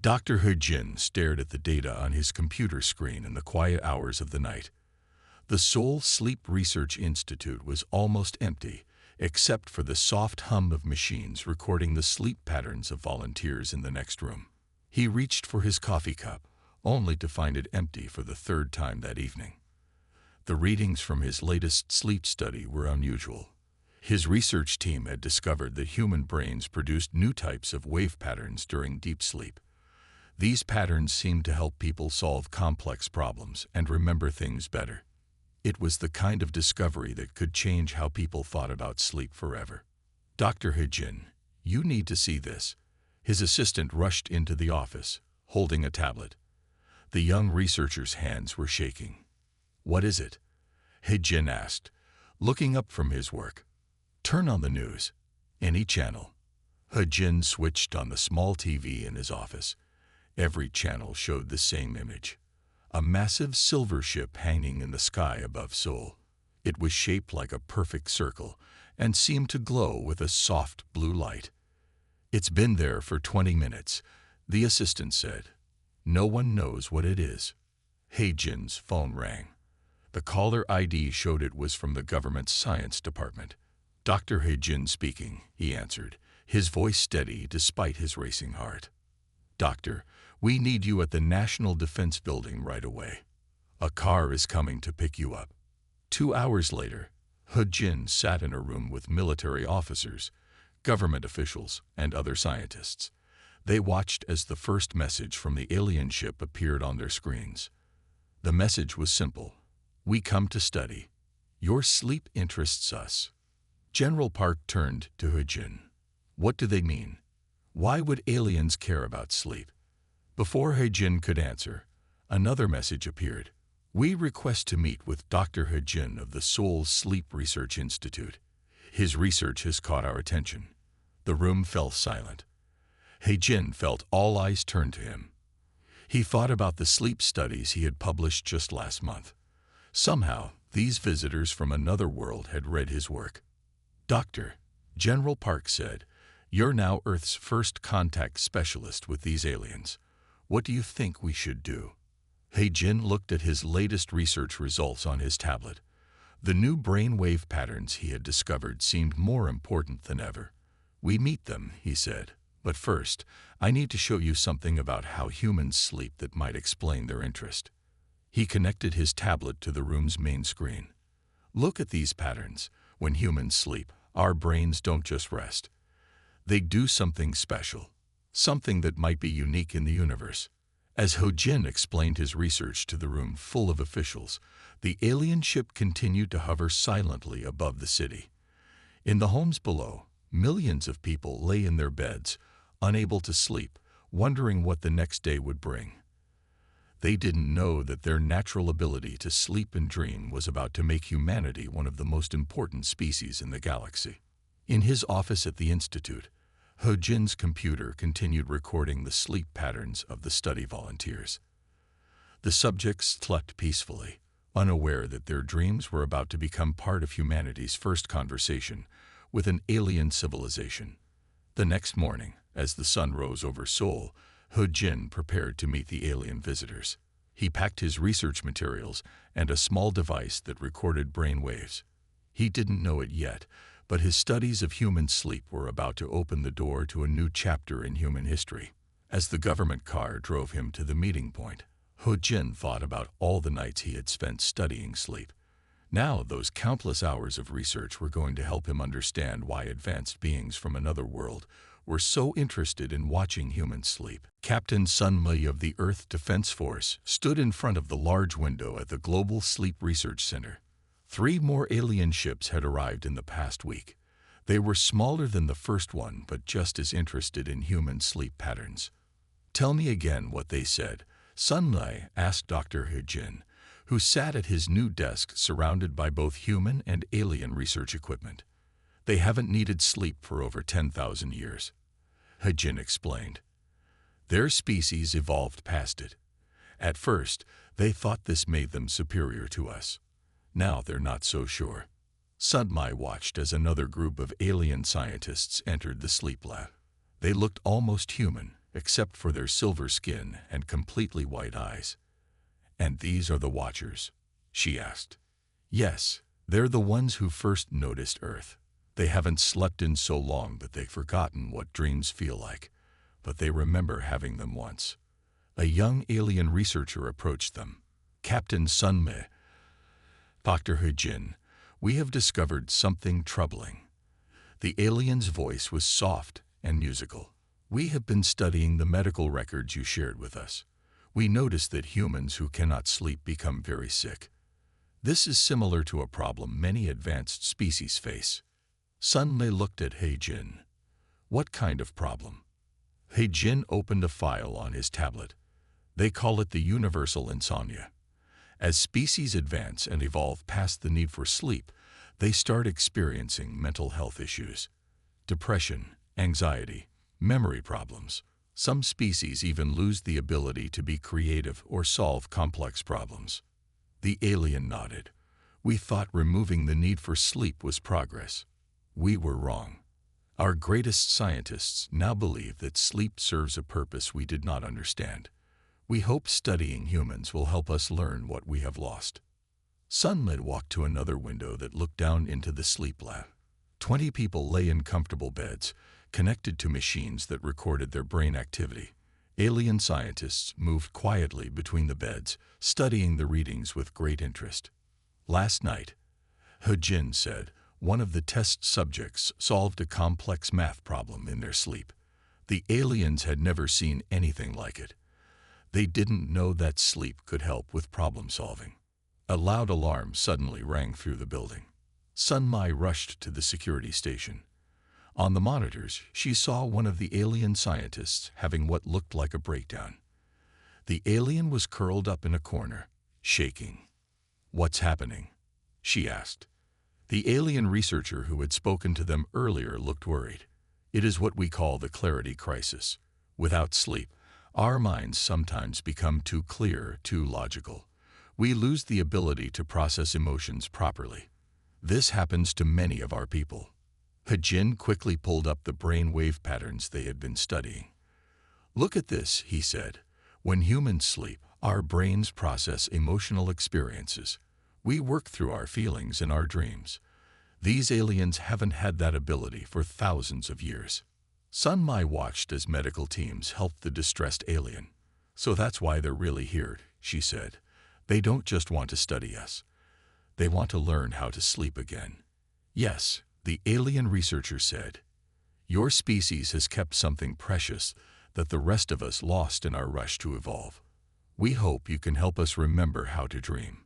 Dr. He stared at the data on his computer screen in the quiet hours of the night. The Seoul Sleep Research Institute was almost empty, except for the soft hum of machines recording the sleep patterns of volunteers in the next room. He reached for his coffee cup, only to find it empty for the third time that evening. The readings from his latest sleep study were unusual. His research team had discovered that human brains produced new types of wave patterns during deep sleep. These patterns seemed to help people solve complex problems and remember things better. It was the kind of discovery that could change how people thought about sleep forever. Dr. He, you need to see this. His assistant rushed into the office, holding a tablet. The young researcher's hands were shaking. What is it? He asked, looking up from his work. Turn on the news. Any channel. He switched on the small TV in his office. Every channel showed the same image. A massive silver ship hanging in the sky above Seoul. It was shaped like a perfect circle and seemed to glow with a soft blue light. It's been there for 20 minutes, the assistant said. No one knows what it is. He-jin's phone rang. The caller ID showed it was from the government's science department. Dr. He speaking, he answered, his voice steady despite his racing heart. Doctor, we need you at the National Defense Building right away. A car is coming to pick you up. 2 hours later, He sat in a room with military officers, government officials, and other scientists. They watched as the first message from the alien ship appeared on their screens. The message was simple. We come to study. Your sleep interests us. General Park turned to He. What do they mean? Why would aliens care about sleep? Before He could answer, another message appeared. We request to meet with Dr. He of the Seoul Sleep Research Institute. His research has caught our attention. The room fell silent. He felt all eyes turn to him. He thought about the sleep studies he had published just last month. Somehow, these visitors from another world had read his work. Doctor, General Park said, you're now Earth's first contact specialist with these aliens. What do you think we should do? He looked at his latest research results on his tablet. The new brainwave patterns he had discovered seemed more important than ever. We meet them, he said. But first, I need to show you something about how humans sleep that might explain their interest. He connected his tablet to the room's main screen. Look at these patterns. When humans sleep, our brains don't just rest. They do something special, something that might be unique in the universe. As He explained his research to the room full of officials, the alien ship continued to hover silently above the city. In the homes below, millions of people lay in their beds, unable to sleep, wondering what the next day would bring. They didn't know that their natural ability to sleep and dream was about to make humanity one of the most important species in the galaxy. In his office at the Institute, He-jin's computer continued recording the sleep patterns of the study volunteers. The subjects slept peacefully, unaware that their dreams were about to become part of humanity's first conversation with an alien civilization. The next morning, as the sun rose over Seoul, He prepared to meet the alien visitors. He packed his research materials and a small device that recorded brain waves. He didn't know it yet, but his studies of human sleep were about to open the door to a new chapter in human history. As the government car drove him to the meeting point, He thought about all the nights he had spent studying sleep. Now those countless hours of research were going to help him understand why advanced beings from another world were so interested in watching humans sleep. Captain Sun Mi of the Earth Defense Force stood in front of the large window at the Global Sleep Research Center. 3 more alien ships had arrived in the past week. They were smaller than the first one, but just as interested in human sleep patterns. Tell me again what they said, Sun Mi asked Dr. He, who sat at his new desk surrounded by both human and alien research equipment. They haven't needed sleep for over 10,000 years. He explained. Their species evolved past it. At first, they thought this made them superior to us. Now they're not so sure. Sun Mi watched as another group of alien scientists entered the sleep lab. They looked almost human, except for their silver skin and completely white eyes. "And these are the Watchers?" she asked. "Yes, they're the ones who first noticed Earth. They haven't slept in so long that they've forgotten what dreams feel like, but they remember having them once." A young alien researcher approached them. "Captain Sunme, Dr. Hejin, we have discovered something troubling." The alien's voice was soft and musical. "We have been studying the medical records you shared with us. We noticed that humans who cannot sleep become very sick. This is similar to a problem many advanced species face." Sunme looked at Hejin. "What kind of problem?" Hejin opened a file on his tablet. "They call it the universal insomnia. As species advance and evolve past the need for sleep, they start experiencing mental health issues. Depression, anxiety, memory problems. Some species even lose the ability to be creative or solve complex problems." The alien nodded. "We thought removing the need for sleep was progress. We were wrong. Our greatest scientists now believe that sleep serves a purpose we did not understand. We hope studying humans will help us learn what we have lost." Sunlit walked to another window that looked down into the sleep lab. 20 people lay in comfortable beds, connected to machines that recorded their brain activity. Alien scientists moved quietly between the beds, studying the readings with great interest. "Last night," Hejin said, "one of the test subjects solved a complex math problem in their sleep. The aliens had never seen anything like it. They didn't know that sleep could help with problem solving." A loud alarm suddenly rang through the building. Sunmai rushed to the security station. On the monitors, she saw one of the alien scientists having what looked like a breakdown. The alien was curled up in a corner, shaking. "What's happening?" she asked. The alien researcher who had spoken to them earlier looked worried. "It is what we call the clarity crisis. Without sleep, our minds sometimes become too clear, too logical. We lose the ability to process emotions properly. This happens to many of our people." Hejin quickly pulled up the brain wave patterns they had been studying. "Look at this," he said. "When humans sleep, our brains process emotional experiences. We work through our feelings in our dreams. These aliens haven't had that ability for thousands of years." Sunmai watched as medical teams helped the distressed alien. "So that's why they're really here," she said. "They don't just want to study us. They want to learn how to sleep again." "Yes," the alien researcher said. "Your species has kept something precious that the rest of us lost in our rush to evolve. We hope you can help us remember how to dream."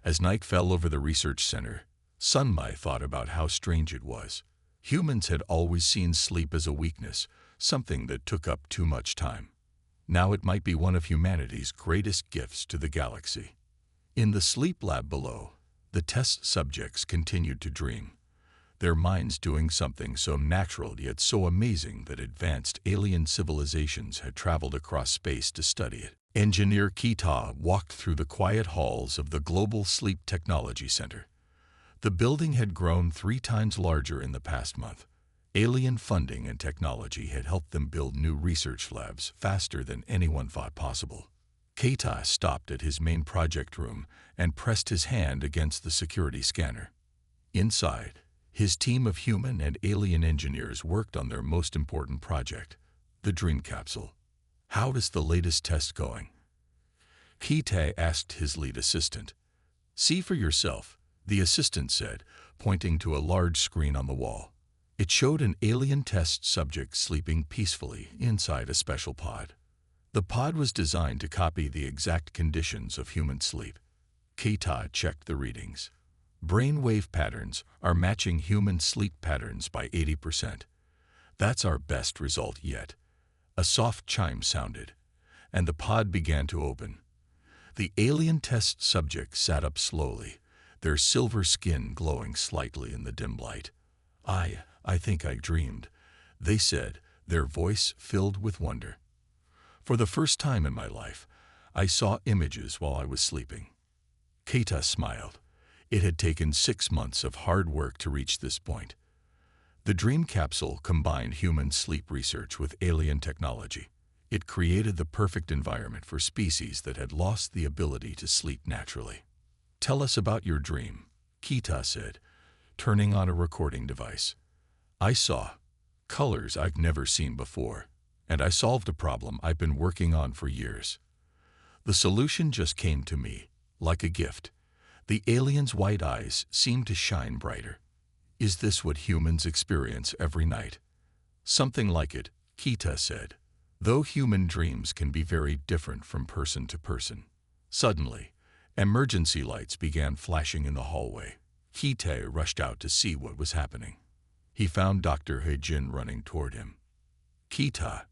As night fell over the research center, Sunmai thought about how strange it was. Humans had always seen sleep as a weakness, something that took up too much time. Now it might be one of humanity's greatest gifts to the galaxy. In the sleep lab below, the test subjects continued to dream, their minds doing something so natural yet so amazing that advanced alien civilizations had traveled across space to study it. Engineer Kita walked through the quiet halls of the Global Sleep Technology Center. The building had grown 3 times larger in the past month. Alien funding and technology had helped them build new research labs faster than anyone thought possible. Keita stopped at his main project room and pressed his hand against the security scanner. Inside, his team of human and alien engineers worked on their most important project, the dream capsule. "How is the latest test going?" Keita asked his lead assistant. "See for yourself," the assistant said, pointing to a large screen on the wall. It showed an alien test subject sleeping peacefully inside a special pod. The pod was designed to copy the exact conditions of human sleep. Keita checked the readings. Brain wave patterns are matching human sleep patterns by 80%. "That's our best result yet." A soft chime sounded, and the pod began to open. The alien test subjects sat up slowly, their silver skin glowing slightly in the dim light. I think I dreamed," they said, their voice filled with wonder. "For the first time in my life, I saw images while I was sleeping." Keita smiled. It had taken 6 months of hard work to reach this point. The dream capsule combined human sleep research with alien technology. It created the perfect environment for species that had lost the ability to sleep naturally. "Tell us about your dream," Kita said, turning on a recording device. "I saw colors I've never seen before, and I solved a problem I've been working on for years. The solution just came to me, like a gift." The alien's white eyes seemed to shine brighter. "Is this what humans experience every night?" "Something like it," Kita said, "though human dreams can be very different from person to person." Suddenly, emergency lights began flashing in the hallway. Kita rushed out to see what was happening. He found Dr. He-jin running toward him. "Kita,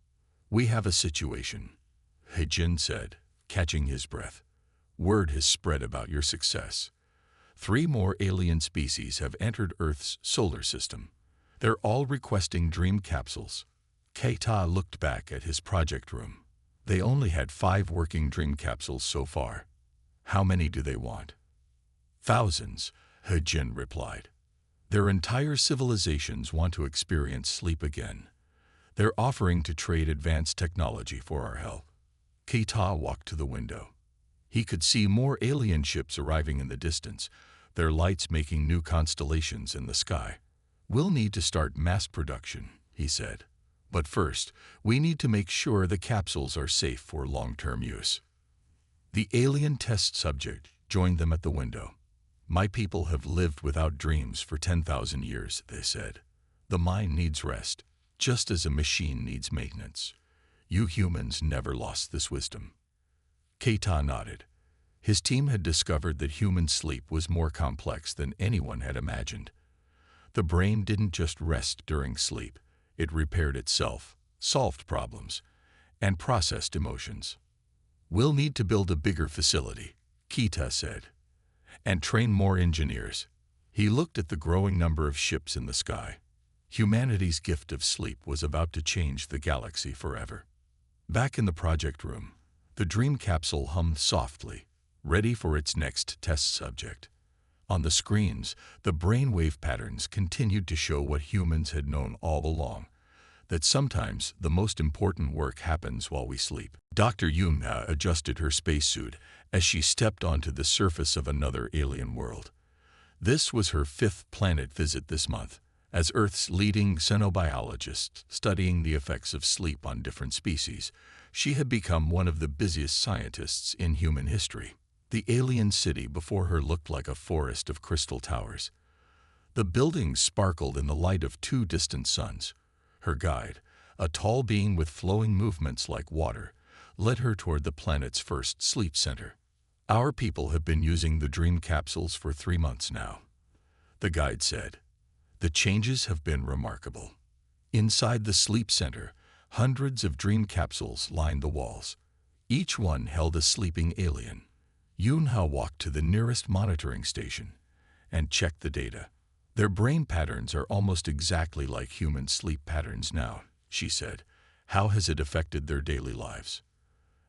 we have a situation," He-jin said, catching his breath. "Word has spread about your success. 3 more alien species have entered Earth's solar system. They're all requesting dream capsules." Keita looked back at his project room. They only had 5 working dream capsules so far. "How many do they want?" "Thousands," He-jin replied. "Their entire civilizations want to experience sleep again. They're offering to trade advanced technology for our help." Keita walked to the window. He could see more alien ships arriving in the distance, their lights making new constellations in the sky. "We'll need to start mass production," he said. "But first, we need to make sure the capsules are safe for long-term use." The alien test subject joined them at the window. "My people have lived without dreams for 10,000 years, they said. The mind needs rest, just as a machine needs maintenance. You humans never lost this wisdom." Keita nodded. His team had discovered that human sleep was more complex than anyone had imagined. The brain didn't just rest during sleep. It repaired itself, solved problems, and processed emotions. "We'll need to build a bigger facility," Keita said, "and train more engineers." He looked at the growing number of ships in the sky. Humanity's gift of sleep was about to change the galaxy forever. Back in the project room, the dream capsule hummed softly, ready for its next test subject. On the screens, the brainwave patterns continued to show what humans had known all along, that sometimes the most important work happens while we sleep. Dr. Yuna adjusted her spacesuit as she stepped onto the surface of another alien world. This was her 5th planet visit this month, as Earth's leading xenobiologist studying the effects of sleep on different species. She had become one of the busiest scientists in human history. The alien city before her looked like a forest of crystal towers. The buildings sparkled in the light of 2 distant suns. Her guide, a tall being with flowing movements like water, led her toward the planet's first sleep center. "Our people have been using the dream capsules for 3 months now," the guide said. "The changes have been remarkable." Inside the sleep center, hundreds of dream capsules lined the walls. Each one held a sleeping alien. Yunha walked to the nearest monitoring station and checked the data. "Their brain patterns are almost exactly like human sleep patterns now," she said. "How has it affected their daily lives?"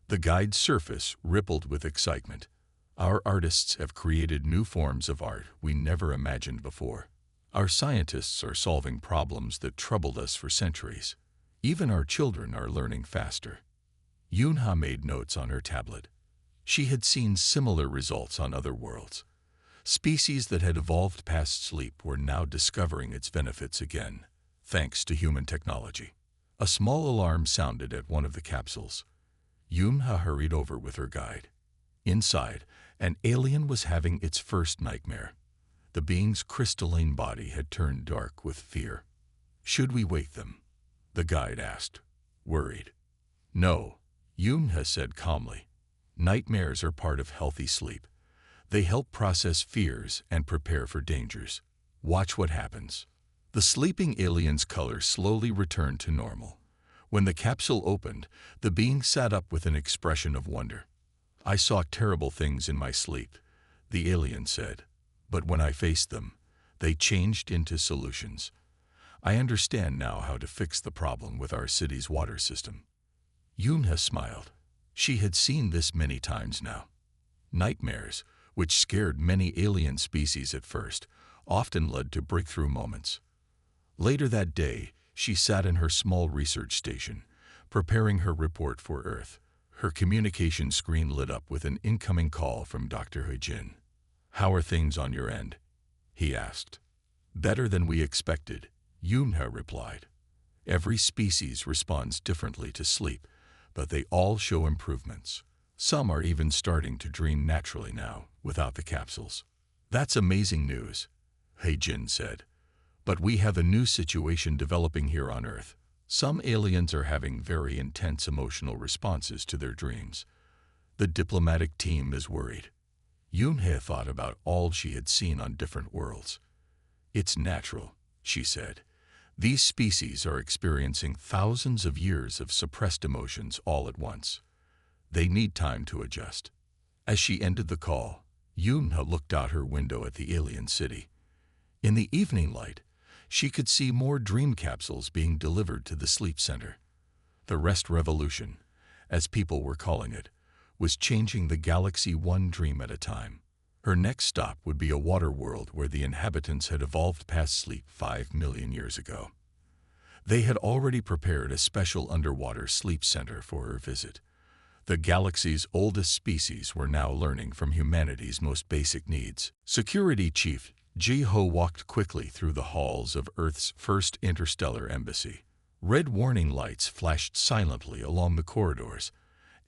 The guide's surface rippled with excitement. "Our artists have created new forms of art we never imagined before. Our scientists are solving problems that troubled us for centuries. Even our children are learning faster." Yunha made notes on her tablet. She had seen similar results on other worlds. Species that had evolved past sleep were now discovering its benefits again, thanks to human technology. A small alarm sounded at one of the capsules. Yunha hurried over with her guide. Inside, an alien was having its first nightmare. The being's crystalline body had turned dark with fear. "Should we wake them?" the guide asked, worried. "No," Yunha said calmly. "Nightmares are part of healthy sleep. They help process fears and prepare for dangers. Watch what happens." The sleeping alien's color slowly returned to normal. When the capsule opened, the being sat up with an expression of wonder. "I saw terrible things in my sleep," the alien said. "But when I faced them, they changed into solutions. I understand now how to fix the problem with our city's water system." Yunha smiled. She had seen this many times now. Nightmares, which scared many alien species at first, often led to breakthrough moments. Later that day, she sat in her small research station, preparing her report for Earth. Her communication screen lit up with an incoming call from Dr. Hejin. "How are things on your end?" he asked. "Better than we expected," Yoonha replied. "Every species responds differently to sleep, but they all show improvements. Some are even starting to dream naturally now, without the capsules." "That's amazing news," Hejin said. "But we have a new situation developing here on Earth. Some aliens are having very intense emotional responses to their dreams. The diplomatic team is worried." Yoonhae thought about all she had seen on different worlds. "It's natural," she said. "These species are experiencing thousands of years of suppressed emotions all at once. They need time to adjust." As she ended the call, Yoonha looked out her window at the alien city. In the evening light, she could see more dream capsules being delivered to the sleep center. The rest revolution, as people were calling it, was changing the galaxy one dream at a time. Her next stop would be a water world where the inhabitants had evolved past sleep 5 million years ago. They had already prepared a special underwater sleep center for her visit. The galaxy's oldest species were now learning from humanity's most basic needs. Security Chief Ji-ho walked quickly through the halls of Earth's first interstellar embassy. Red warning lights flashed silently along the corridors.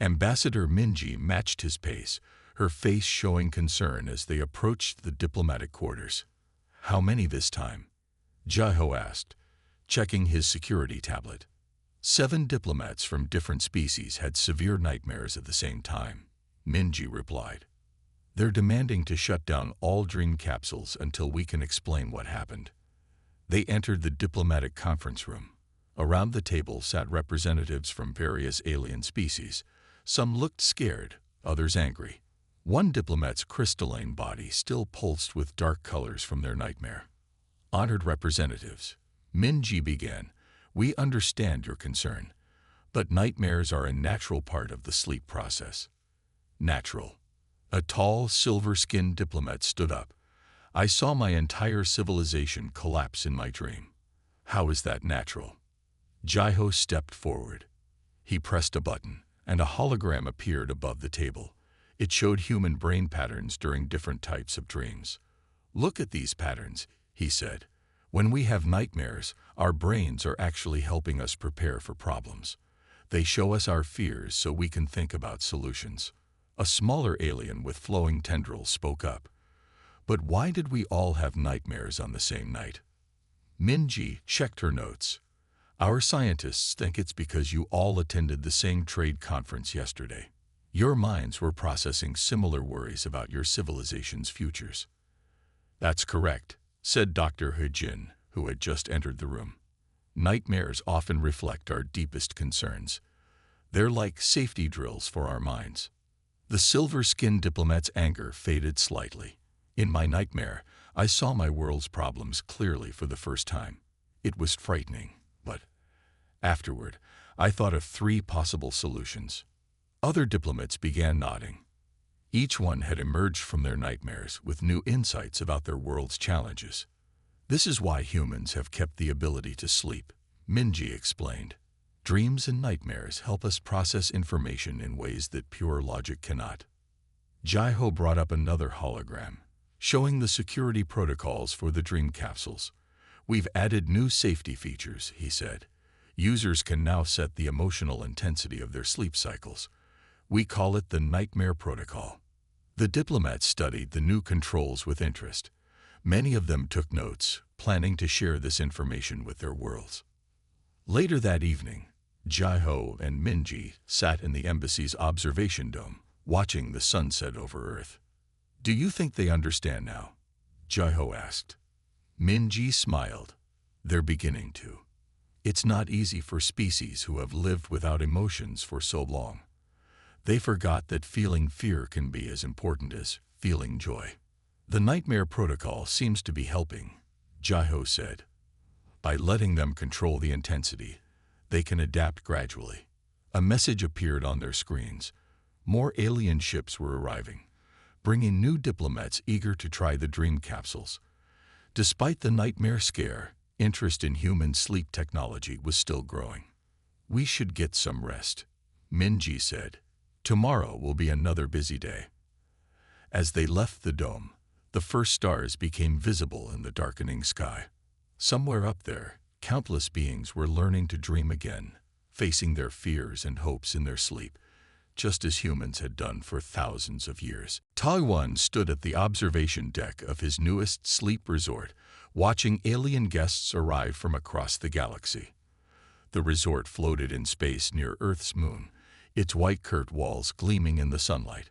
Ambassador Minji matched his pace, her face showing concern as they approached the diplomatic quarters. "How many this time?" Ji-ho asked, checking his security tablet. 7 diplomats from different species had severe nightmares at the same time, Minji replied. "They're demanding to shut down all dream capsules until we can explain what happened." They entered the diplomatic conference room. Around the table sat representatives from various alien species. Some looked scared, others angry. One diplomat's crystalline body still pulsed with dark colors from their nightmare. "Honored representatives," Minji began, "we understand your concern, but nightmares are a natural part of the sleep process." "Natural." A tall, silver-skinned diplomat stood up. "I saw my entire civilization collapse in my dream. How is that natural?" Ji-ho stepped forward. He pressed a button, and a hologram appeared above the table. It showed human brain patterns during different types of dreams. "Look at these patterns," he said. "When we have nightmares, our brains are actually helping us prepare for problems. They show us our fears so we can think about solutions." A smaller alien with flowing tendrils spoke up. "But why did we all have nightmares on the same night?" Minji checked her notes. "Our scientists think it's because you all attended the same trade conference yesterday. Your minds were processing similar worries about your civilization's futures." "That's correct," said Dr. Hejin, who had just entered the room. "Nightmares often reflect our deepest concerns. They're like safety drills for our minds." The silver-skinned diplomat's anger faded slightly. "In my nightmare, I saw my world's problems clearly for the first time. It was frightening, but afterward, I thought of 3 possible solutions." Other diplomats began nodding. Each one had emerged from their nightmares with new insights about their world's challenges. "This is why humans have kept the ability to sleep," Minji explained. "Dreams and nightmares help us process information in ways that pure logic cannot." Ji-ho brought up another hologram, showing the security protocols for the dream capsules. "We've added new safety features," he said. "Users can now set the emotional intensity of their sleep cycles. We call it the Nightmare Protocol." The diplomats studied the new controls with interest. Many of them took notes, planning to share this information with their worlds. Later that evening, Ji-ho and Minji sat in the embassy's observation dome, watching the sunset over Earth. "Do you think they understand now?" Ji-ho asked. Minji smiled. "They're beginning to. It's not easy for species who have lived without emotions for so long. They forgot that feeling fear can be as important as feeling joy." "The Nightmare Protocol seems to be helping," Ji-ho said. "By letting them control the intensity, they can adapt gradually." A message appeared on their screens. More alien ships were arriving, bringing new diplomats eager to try the dream capsules. Despite the nightmare scare, interest in human sleep technology was still growing. We should get some rest, Minji said. Tomorrow will be another busy day. As they left the dome, the first stars became visible in the darkening sky. Somewhere up there, countless beings were learning to dream again, facing their fears and hopes in their sleep, just as humans had done for thousands of years. Taiwan stood at the observation deck of his newest sleep resort, watching alien guests arrive from across the galaxy. The resort floated in space near Earth's moon, its white curved walls gleaming in the sunlight.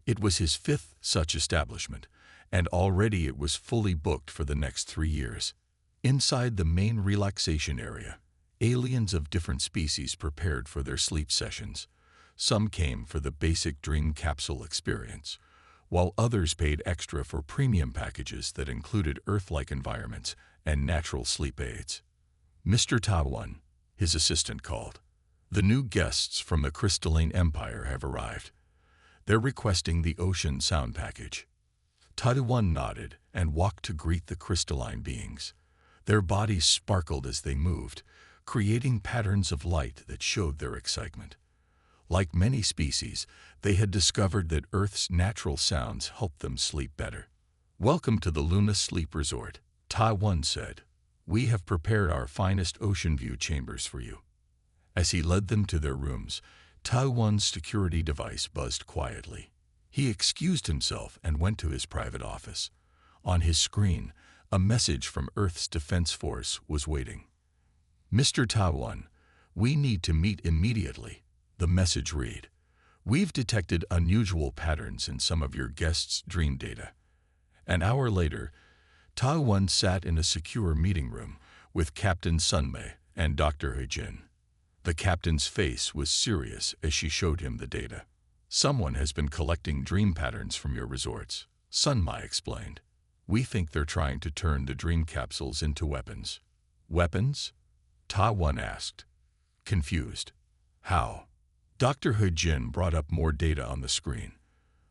It was his fifth such establishment, and already it was fully booked for the next 3 years. Inside the main relaxation area, aliens of different species prepared for their sleep sessions. Some came for the basic dream capsule experience, while others paid extra for premium packages that included Earth-like environments and natural sleep aids. Mr. Taiwan, his assistant called. The new guests from the Crystalline Empire have arrived. They're requesting the Ocean Sound package. Taiwan nodded and walked to greet the crystalline beings. Their bodies sparkled as they moved, creating patterns of light that showed their excitement. Like many species, they had discovered that Earth's natural sounds helped them sleep better. "Welcome to the Luna Sleep Resort," Taiwan said. "We have prepared our finest ocean view chambers for you." As he led them to their rooms, Taiwan's security device buzzed quietly. He excused himself and went to his private office. On his screen, a message from Earth's Defense Force was waiting. "Mr. Taiwan, we need to meet immediately," the message read. "We've detected unusual patterns in some of your guests' dream data." An hour later, Taiwan sat in a secure meeting room with Captain Sunmei and Dr. Heijin. The captain's face was serious as she showed him the data. "Someone has been collecting dream patterns from your resorts," Sunmei explained. "We think they're trying to turn the dream capsules into weapons." "Weapons?" Taiwan asked, confused. "How?" Dr. Heijin brought up more data on the screen.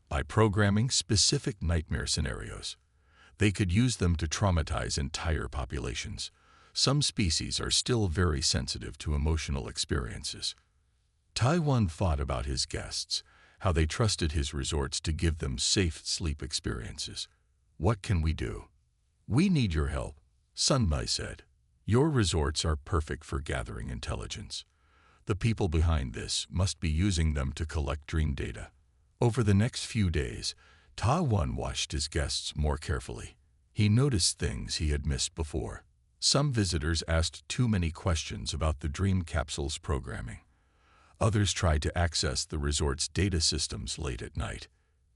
"By programming specific nightmare scenarios. They could use them to traumatize entire populations. Some species are still very sensitive to emotional experiences." Taiwan thought about his guests, how they trusted his resorts to give them safe sleep experiences. "What can we do?" "We need your help," Sunmei said. "Your resorts are perfect for gathering intelligence. The people behind this must be using them to collect dream data." Over the next few days, Taiwan watched his guests more carefully. He noticed things he had missed before. Some visitors asked too many questions about the dream capsule's programming. Others tried to access the resort's data systems late at night.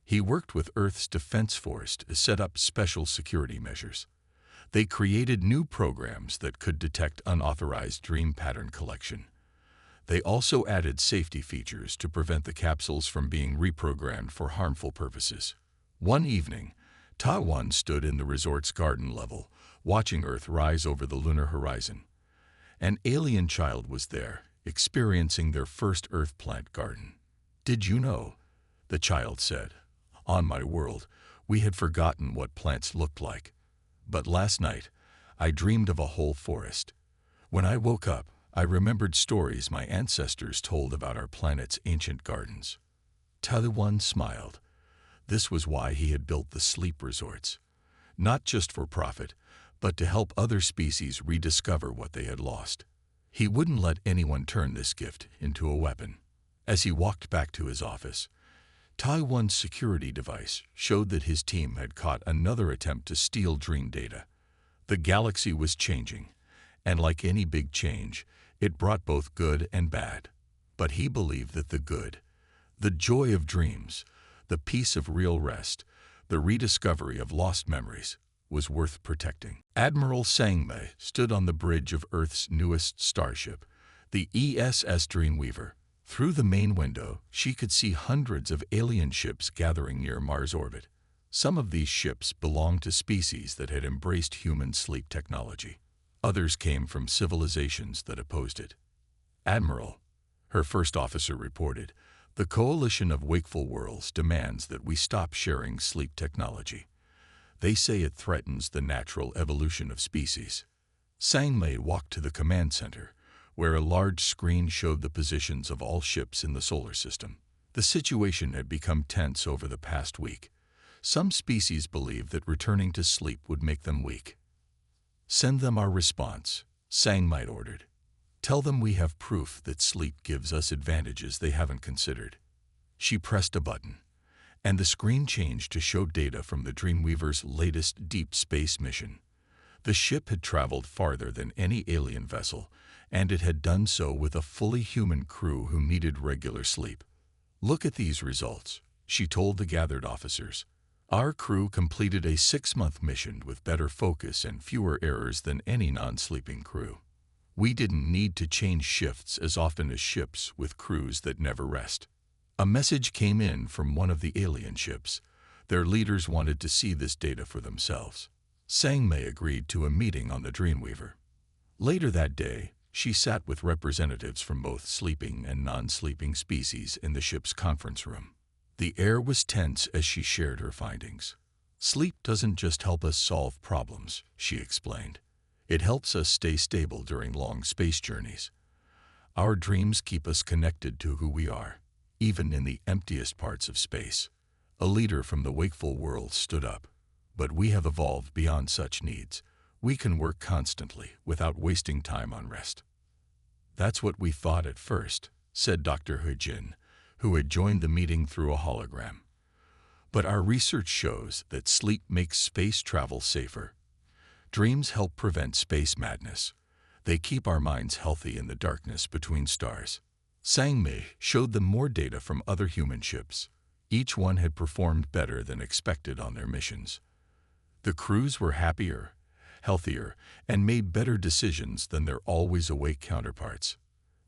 He worked with Earth's Defense Force to set up special security measures. They created new programs that could detect unauthorized dream pattern collection. They also added safety features to prevent the capsules from being reprogrammed for harmful purposes. One evening, Taiwan stood in the resort's garden level, watching Earth rise over the lunar horizon. An alien child was there, experiencing their first Earth plant garden. "Did you know?" the child said. "On my world, we had forgotten what plants looked like. But last night, I dreamed of a whole forest. When I woke up, I remembered stories my ancestors told about our planet's ancient gardens." Taiwan smiled. This was why he had built the sleep resorts. Not just for profit, but to help other species rediscover what they had lost. He wouldn't let anyone turn this gift into a weapon. As he walked back to his office, Taiwan's security device showed that his team had caught another attempt to steal dream data. The galaxy was changing, and like any big change, it brought both good and bad. But he believed that the good, the joy of dreams, the peace of real rest, the rediscovery of lost memories, was worth protecting. Admiral Sangmei stood on the bridge of Earth's newest starship, the ESS Dreamweaver. Through the main window, she could see hundreds of alien ships gathering near Mars' orbit. Some of these ships belonged to species that had embraced human sleep technology. Others came from civilizations that opposed it. "Admiral," her first officer reported, "the Coalition of Wakeful Worlds demands that we stop sharing sleep technology. They say it threatens the natural evolution of species." Sangmei walked to the command center, where a large screen showed the positions of all ships in the solar system. The situation had become tense over the past week. Some species believed that returning to sleep would make them weak. "Send them our response," Sangmite ordered. "Tell them we have proof that sleep gives us advantages they haven't considered." She pressed a button, and the screen changed to show data from the Dreamweaver's latest deep space mission. The ship had traveled farther than any alien vessel, and it had done so with a fully human crew who needed regular sleep. "Look at these results," she told the gathered officers. "Our crew completed a 6-month mission with better focus and fewer errors than any non-sleeping crew. We didn't need to change shifts as often as ships with crews that never rest." A message came in from one of the alien ships. Their leaders wanted to see this data for themselves. Sangmei agreed to a meeting on the Dreamweaver. Later that day, she sat with representatives from both sleeping and non-sleeping species in the ship's conference room. The air was tense as she shared her findings. "Sleep doesn't just help us solve problems," she explained. "It helps us stay stable during long space journeys. Our dreams keep us connected to who we are, even in the emptiest parts of space." A leader from the wakeful world stood up. "But we have evolved beyond such needs. We can work constantly without wasting time on rest." "That's what we thought at first," said Dr. Hujin, who had joined the meeting through a hologram. "But our research shows that sleep makes space travel safer. Dreams help prevent space madness. They keep our minds healthy in the darkness between stars." Sangmei showed them more data from other human ships. Each one had performed better than expected on their missions. The crews were happier, healthier, and made better decisions than their always-awake counterparts.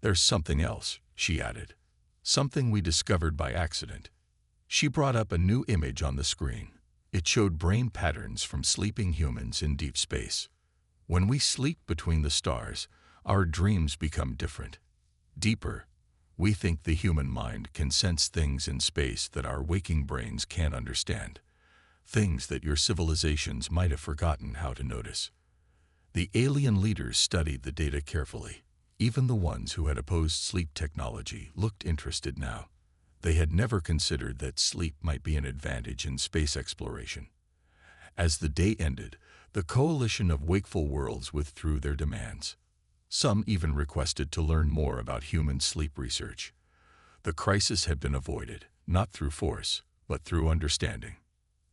"There's something else," she added. "Something we discovered by accident." She brought up a new image on the screen. It showed brain patterns from sleeping humans in deep space. "When we sleep between the stars, our dreams become different. Deeper. We think the human mind can sense things in space that our waking brains can't understand. Things that your civilizations might have forgotten how to notice." The alien leaders studied the data carefully. Even the ones who had opposed sleep technology looked interested now. They had never considered that sleep might be an advantage in space exploration. As the day ended, the coalition of wakeful worlds withdrew their demands. Some even requested to learn more about human sleep research. The crisis had been avoided, not through force, but through understanding.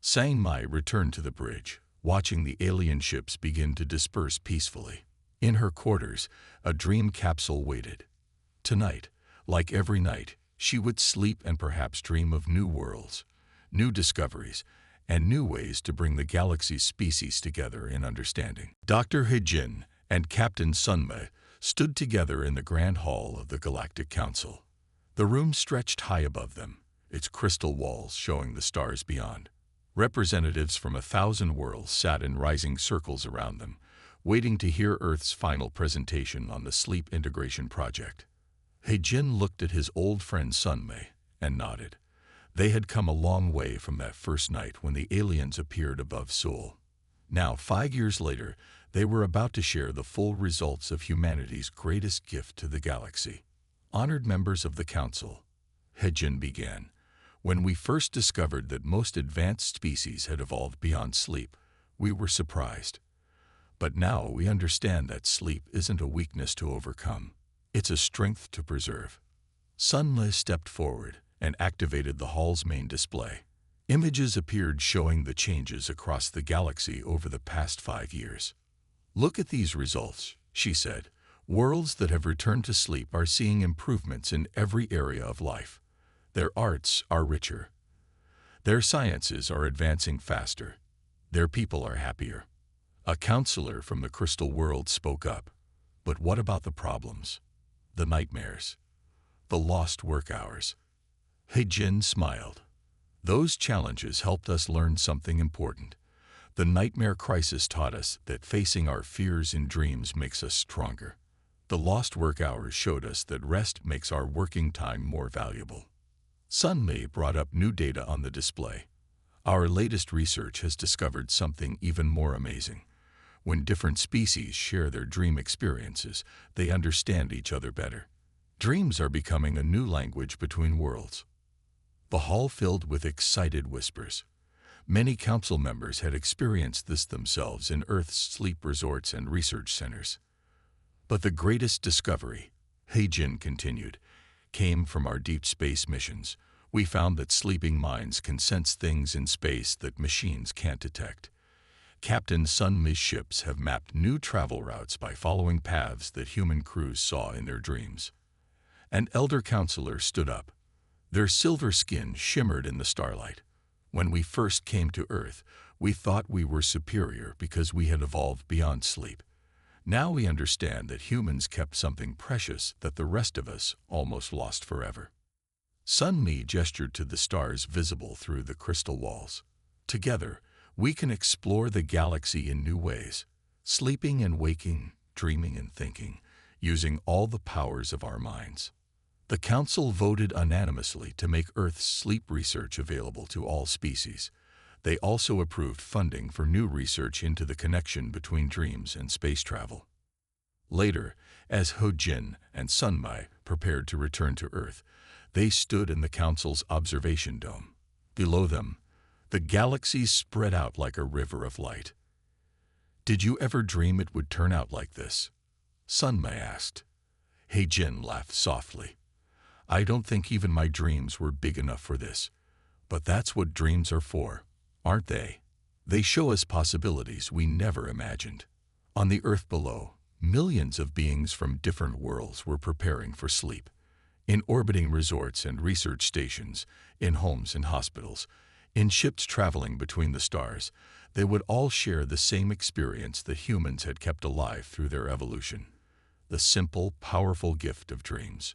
Sangmei returned to the bridge, watching the alien ships begin to disperse peacefully. In her quarters, a dream capsule waited. Tonight, like every night, she would sleep and perhaps dream of new worlds, new discoveries, and new ways to bring the galaxy's species together in understanding. Dr. Hijin and Captain Sunmei stood together in the Grand Hall of the Galactic Council. The room stretched high above them, its crystal walls showing the stars beyond. Representatives from 1,000 worlds sat in rising circles around them, waiting to hear Earth's final presentation on the Sleep Integration Project. Heijin looked at his old friend Sunmei and nodded. They had come a long way from that first night when the aliens appeared above Seoul. Now, 5 years later, they were about to share the full results of humanity's greatest gift to the galaxy. "Honored members of the Council," Heijin began, "when we first discovered that most advanced species had evolved beyond sleep, we were surprised. But now we understand that sleep isn't a weakness to overcome. It's a strength to preserve." Sunmei stepped forward and activated the hall's main display. Images appeared showing the changes across the galaxy over the past 5 years. "Look at these results," she said. "Worlds that have returned to sleep are seeing improvements in every area of life. Their arts are richer. Their sciences are advancing faster. Their people are happier." A counselor from the Crystal World spoke up. "But what about the problems? The nightmares? The lost work hours?" Heijin smiled. "Those challenges helped us learn something important. The nightmare crisis taught us that facing our fears in dreams makes us stronger. The lost work hours showed us that rest makes our working time more valuable." Sunmei brought up new data on the display. "Our latest research has discovered something even more amazing. When different species share their dream experiences, they understand each other better. Dreams are becoming a new language between worlds. The hall filled with excited whispers. Many council members had experienced this themselves in Earth's sleep resorts and research centers. But the greatest discovery, Heijin continued, came from our deep space missions. We found that sleeping minds can sense things in space that machines can't detect. Captain Sunmi's ships have mapped new travel routes by following paths that human crews saw in their dreams. An elder counselor stood up. Their silver skin shimmered in the starlight. When we first came to Earth, we thought we were superior because we had evolved beyond sleep. Now we understand that humans kept something precious that the rest of us almost lost forever. Sunmi gestured to the stars visible through the crystal walls. Together, we can explore the galaxy in new ways, sleeping and waking, dreaming and thinking, using all the powers of our minds. The Council voted unanimously to make Earth's sleep research available to all species. They also approved funding for new research into the connection between dreams and space travel. Later, as Heijin and Sunmi prepared to return to Earth, they stood in the Council's observation dome. Below them, the galaxies spread out like a river of light. "Did you ever dream it would turn out like this?" Sunmi asked. Heijin laughed softly. "I don't think even my dreams were big enough for this. But that's what dreams are for, aren't they? They show us possibilities we never imagined." On the Earth below, millions of beings from different worlds were preparing for sleep. In orbiting resorts and research stations, in homes and hospitals, in ships traveling between the stars, they would all share the same experience that humans had kept alive through their evolution: the simple, powerful gift of dreams.